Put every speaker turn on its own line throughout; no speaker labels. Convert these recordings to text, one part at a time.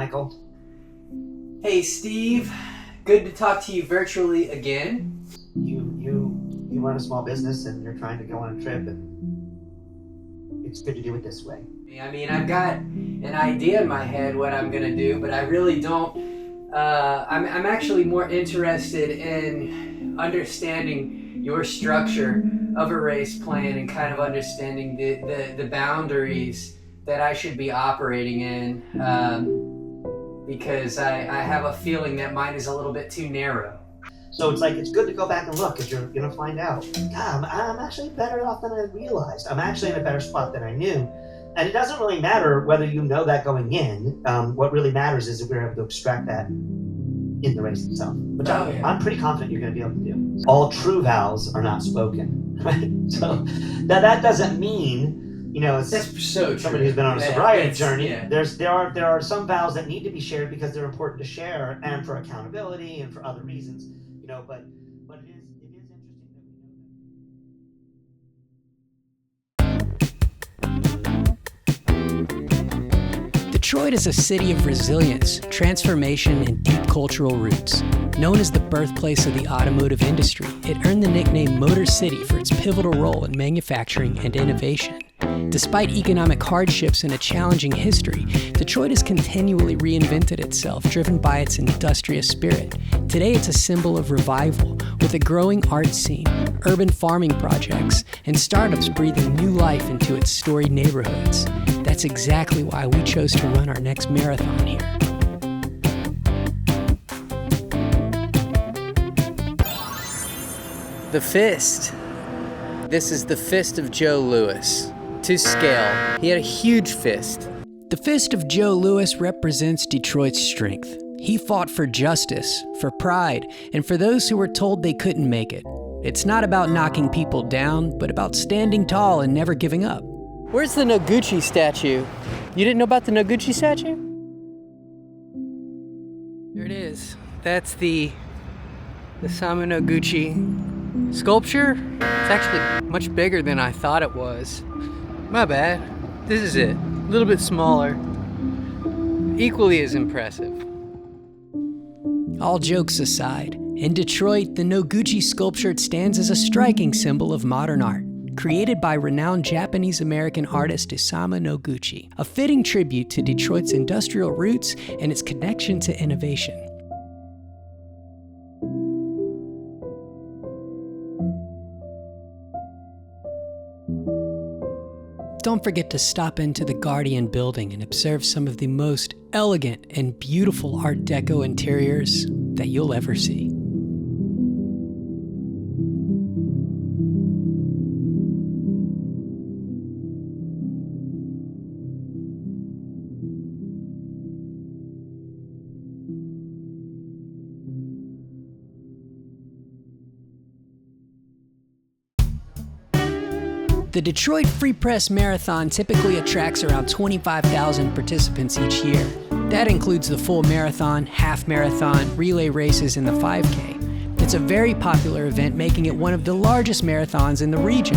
Michael.
Hey, Steve. Good to talk to you virtually again.
You run a small business and you're trying to go on a trip, and it's good to do it this way.
I mean, I've got an idea in my head what I'm gonna do, but I really don't. I'm actually more interested in understanding your structure of a race plan and kind of understanding the boundaries that I should be operating in, because I have a feeling that mine is a little bit too narrow.
So it's good to go back and look, because you're going to find out, God, I'm actually better off than I realized. I'm actually in a better spot than I knew. And it doesn't really matter whether you know that going in. What really matters is if we're able to extract that in the race itself, which I'm pretty confident you're going to be able to do. All true vows are not spoken, right? So that doesn't mean, it's
That's so
somebody
true.
who's been on a sobriety journey.
Yeah.
There are some vows that need to be shared because they're important to share and for accountability and for other reasons, but it is interesting that we know that.
Detroit is a city of resilience, transformation, and deep cultural roots. Known as the birthplace of the automotive industry, it earned the nickname Motor City for its pivotal role in manufacturing and innovation. Despite economic hardships and a challenging history, Detroit has continually reinvented itself, driven by its industrious spirit. Today, it's a symbol of revival, with a growing art scene, urban farming projects, and startups breathing new life into its storied neighborhoods. That's exactly why we chose to run our next marathon here. The fist. This is the fist of Joe Louis. To scale, he had a huge fist. The fist of Joe Louis represents Detroit's strength. He fought for justice, for pride, and for those who were told they couldn't make it. It's not about knocking people down, but about standing tall and never giving up. Where's the Noguchi statue? You didn't know about the Noguchi statue? There it is. That's the Isamu Noguchi sculpture. It's actually much bigger than I thought it was. My bad. This is it. A little bit smaller. Equally as impressive. All jokes aside, in Detroit, the Noguchi sculpture stands as a striking symbol of modern art, created by renowned Japanese-American artist Isamu Noguchi, a fitting tribute to Detroit's industrial roots and its connection to innovation. Don't forget to stop into the Guardian building and observe some of the most elegant and beautiful Art Deco interiors that you'll ever see. The Detroit Free Press Marathon typically attracts around 25,000 participants each year. That includes the full marathon, half marathon, relay races, and the 5K. It's a very popular event, making it one of the largest marathons in the region.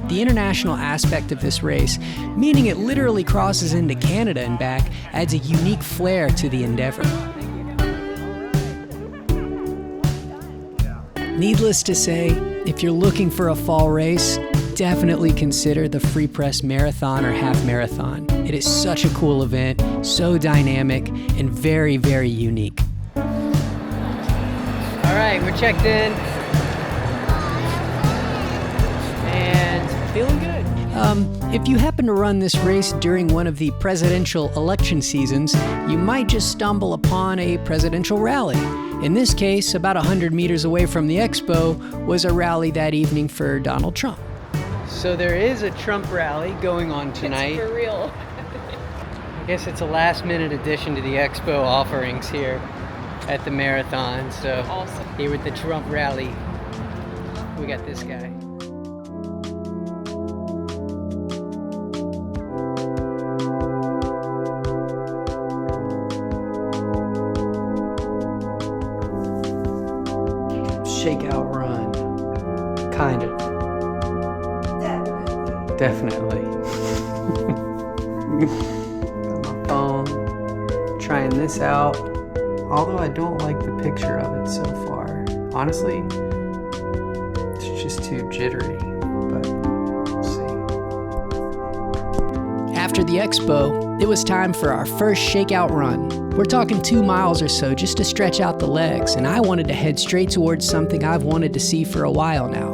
The international aspect of this race, meaning it literally crosses into Canada and back, adds a unique flair to the endeavor. Needless to say, if you're looking for a fall race, definitely consider the Free Press Marathon or Half Marathon. It is such a cool event, so dynamic, and very, very unique. All right, we're checked in. And feeling good. If you happen to run this race during one of the presidential election seasons, you might just stumble upon a presidential rally. In this case, about 100 meters away from the Expo, was a rally that evening for Donald Trump. So there is a Trump rally going on tonight.
It's for real.
I guess it's a last-minute addition to the Expo offerings here at the marathon. So
Awesome.
Here with the Trump rally, we got this guy. Shakeout run, kind of. Definitely. Got my phone, trying this out, although I don't like the picture of it so far. Honestly, it's just too jittery, but we'll see. After the expo, it was time for our first shakeout run. We're talking 2 miles or so just to stretch out the legs, and I wanted to head straight towards something I've wanted to see for a while now.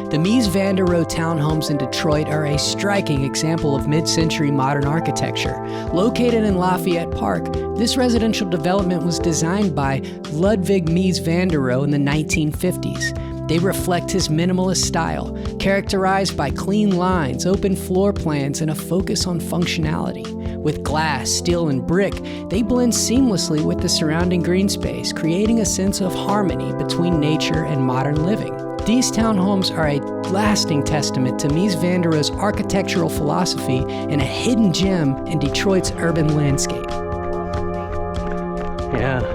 The Mies Rohe Townhomes in Detroit are a striking example of mid-century modern architecture. Located in Lafayette Park, this residential development was designed by Ludwig Mies van der Rohe in the 1950s. They reflect his minimalist style, characterized by clean lines, open floor plans, and a focus on functionality. With glass, steel, and brick, they blend seamlessly with the surrounding green space, creating a sense of harmony between nature and modern living. These townhomes are a lasting testament to Mies van der Rohe's architectural philosophy and a hidden gem in Detroit's urban landscape. Yeah.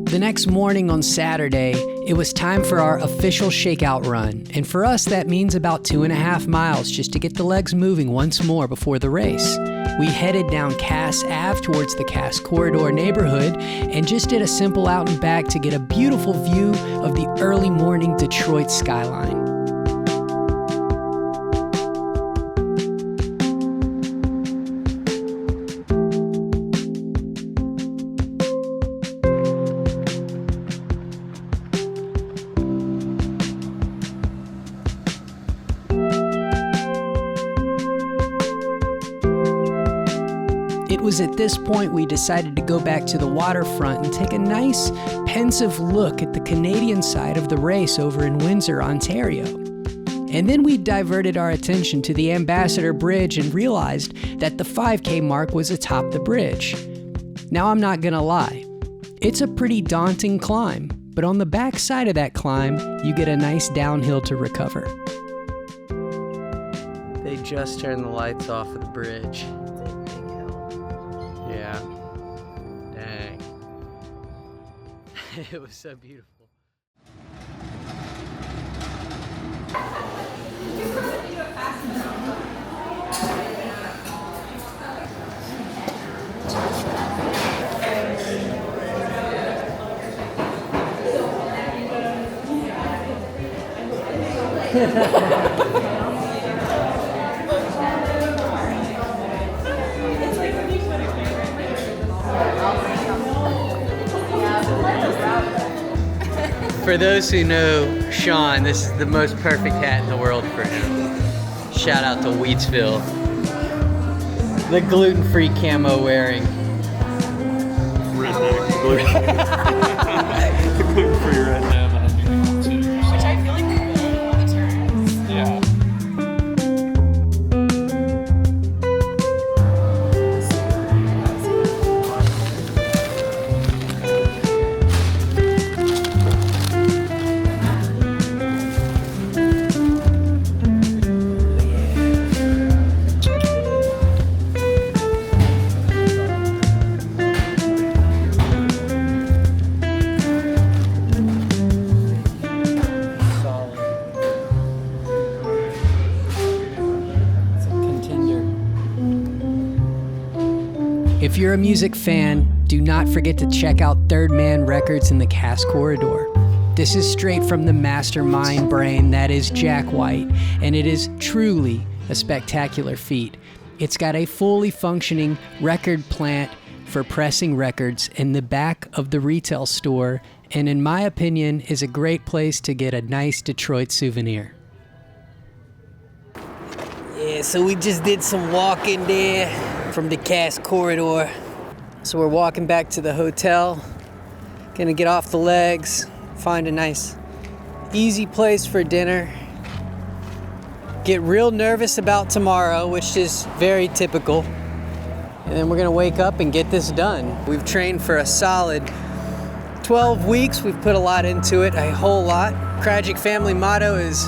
The next morning on Saturday, it was time for our official shakeout run. And for us, that means about 2.5 miles just to get the legs moving once more before the race. We headed down Cass Ave towards the Cass Corridor neighborhood and just did a simple out and back to get a beautiful view of the early morning Detroit skyline. It was at this point we decided to go back to the waterfront and take a nice, pensive look at the Canadian side of the race over in Windsor, Ontario. And then we diverted our attention to the Ambassador Bridge and realized that the 5K mark was atop the bridge. Now, I'm not gonna lie, it's a pretty daunting climb, but on the back side of that climb, you get a nice downhill to recover. They just turned the lights off of the bridge. Yeah. Dang. It was so beautiful. For those who know Sean, this is the most perfect hat in the world for him. Shout out to Wheatsville. The gluten-free camo wearing.
Redneck. Gluten-free redneck.
Which I feel like we pull all the turns.
Yeah.
If you're a music fan, do not forget to check out Third Man Records in the Cass Corridor. This is straight from the mastermind brain that is Jack White, and it is truly a spectacular feat. It's got a fully functioning record plant for pressing records in the back of the retail store, and in my opinion is a great place to get a nice Detroit souvenir.
Yeah, so we just did some walking there from the Cass corridor. So we're walking back to the hotel, gonna get off the legs, find a nice easy place for dinner, get real nervous about tomorrow, which is very typical, and then we're gonna wake up and get this done. We've trained for a solid 12 weeks. We've put a lot into it, a whole lot. Tragic family motto is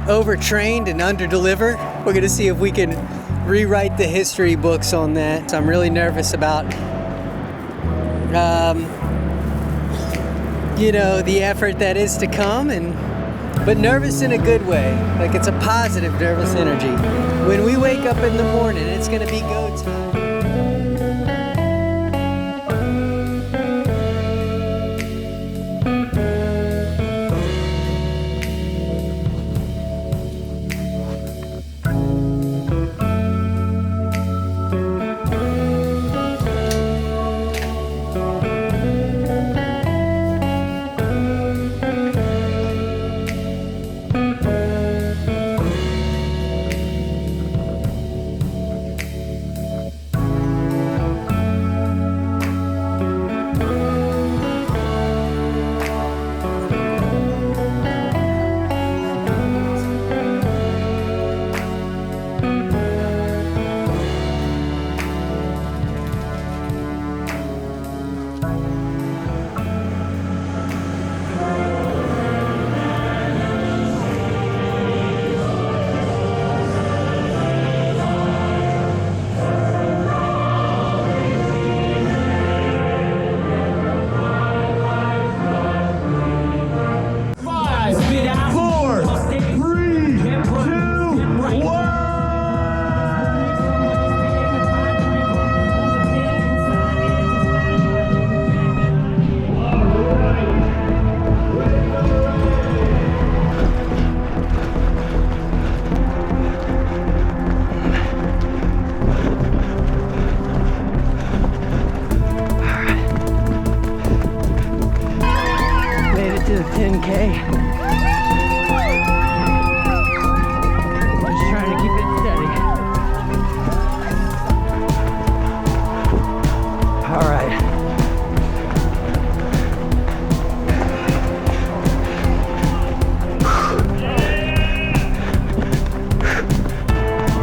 overtrained and underdeliver. We're gonna see if we can rewrite the history books on that. So I'm really nervous about the effort that is to come, but nervous in a good way. Like, it's a positive nervous energy. When we wake up in the morning, it's gonna be go time.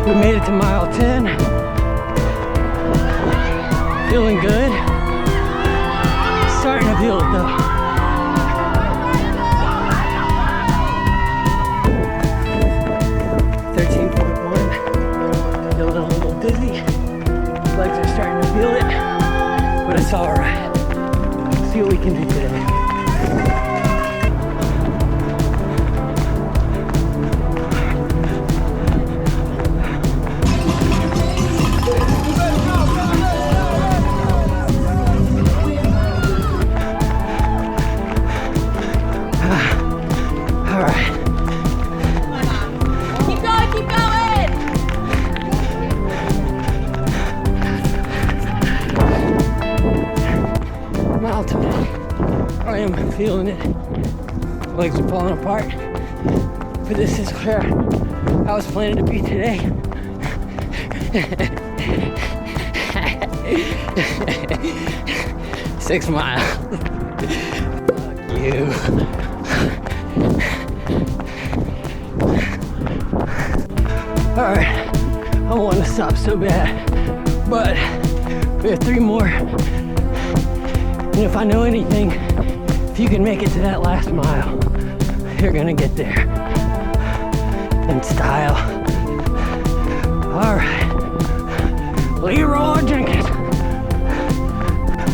We made it to mile 10. Feeling good. Starting to feel it though. Feeling a little dizzy. Legs are starting to feel it, but it's all right. Let's see what we can do today. Feeling it. Legs are falling apart. But this is where I was planning to be today. 6 miles. Fuck you. Alright. I want to stop so bad. But we have 3 more. And if I know anything, if you can make it to that last mile, you're gonna get there in style. All right, Leroy Jenkins.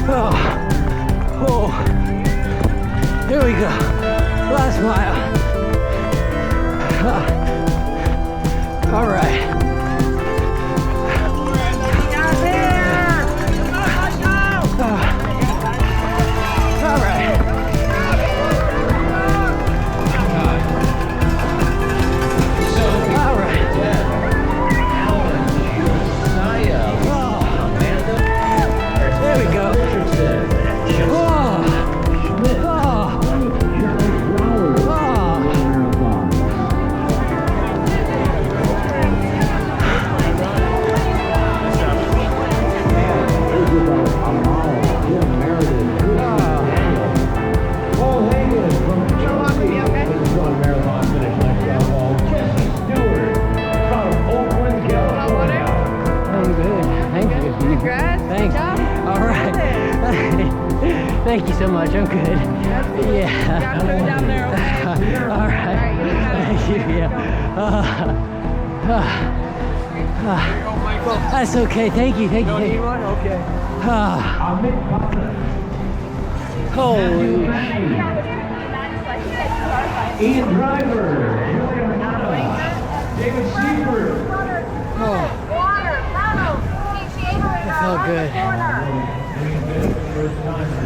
Oh, here we go, last mile. All right. All right.
Thank you so much. I'm good. Yeah.
Gotta put it down there, okay?
All right. Thank you. Yeah. That's okay. Thank you. Thank you. Thank you.
Okay.
Holy.
Ian Driver, David Seifert.
That felt good.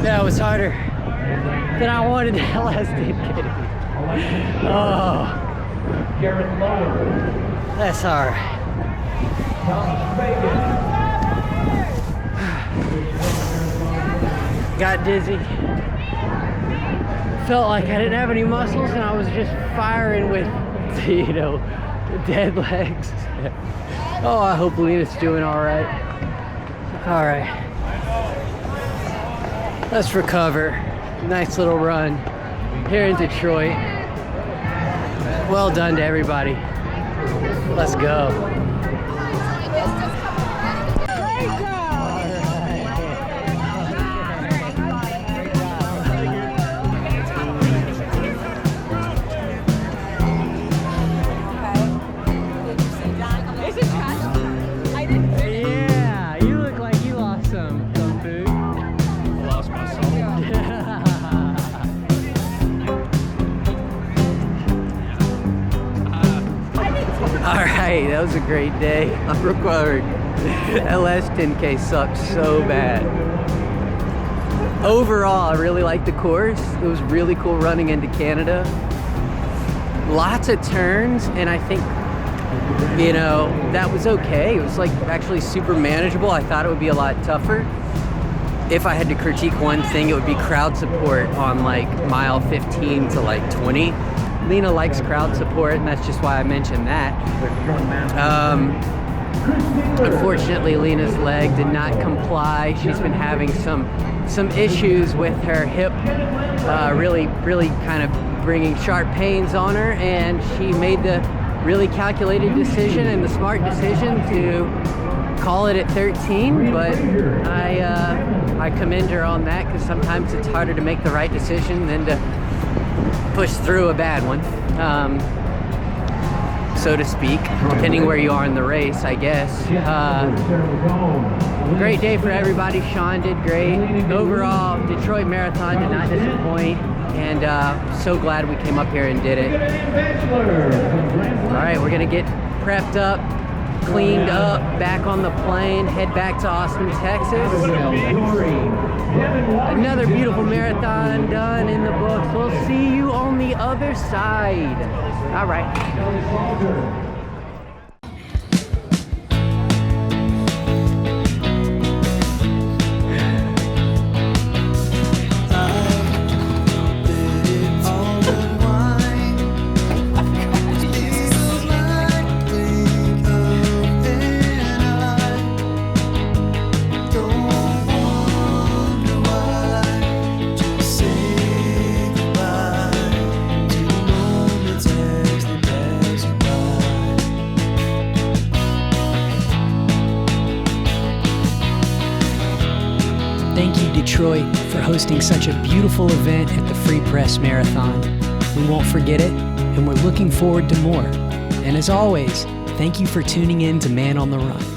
That was harder than I wanted that last did. Oh,
Garrett Lower,
that's hard.
Thomas Bacon.
Got dizzy. Felt like I didn't have any muscles and I was just firing with, dead legs. Oh, I hope Lena's doing all right. All right. Let's recover. Nice little run here in Detroit. Well done to everybody. Let's go. Yeah, you look like you lost some food.
I lost myself.
All right, that was a great day. I'm recovered. That last 10K sucked so bad. Overall, I really liked the course. It was really cool running into Canada. Lots of turns, and I think, that was okay. It was like actually super manageable. I thought it would be a lot tougher. If I had to critique one thing, it would be crowd support on like mile 15 to like 20. Lena likes crowd support, and that's just why I mentioned that. Unfortunately, Lena's leg did not comply. She's been having some issues with her hip, really kind of bringing sharp pains on her, and she made the really calculated decision and the smart decision to call it at 13, but I commend her on that, because sometimes it's harder to make the right decision than to push through a bad one, so to speak, depending where you are in the race, I guess. Great day for everybody. Sean did great. Overall, Detroit Marathon did not disappoint, and so glad we came up here and did it. All right, we're gonna get prepped up, cleaned up, back on the plane, head back to Austin, Texas. Another beautiful marathon done in the books. We'll see you on the other side. All right. Thank you, Detroit, for hosting such a beautiful event at the Free Press Marathon. We won't forget it, and we're looking forward to more. And as always, thank you for tuning in to Man on the Run.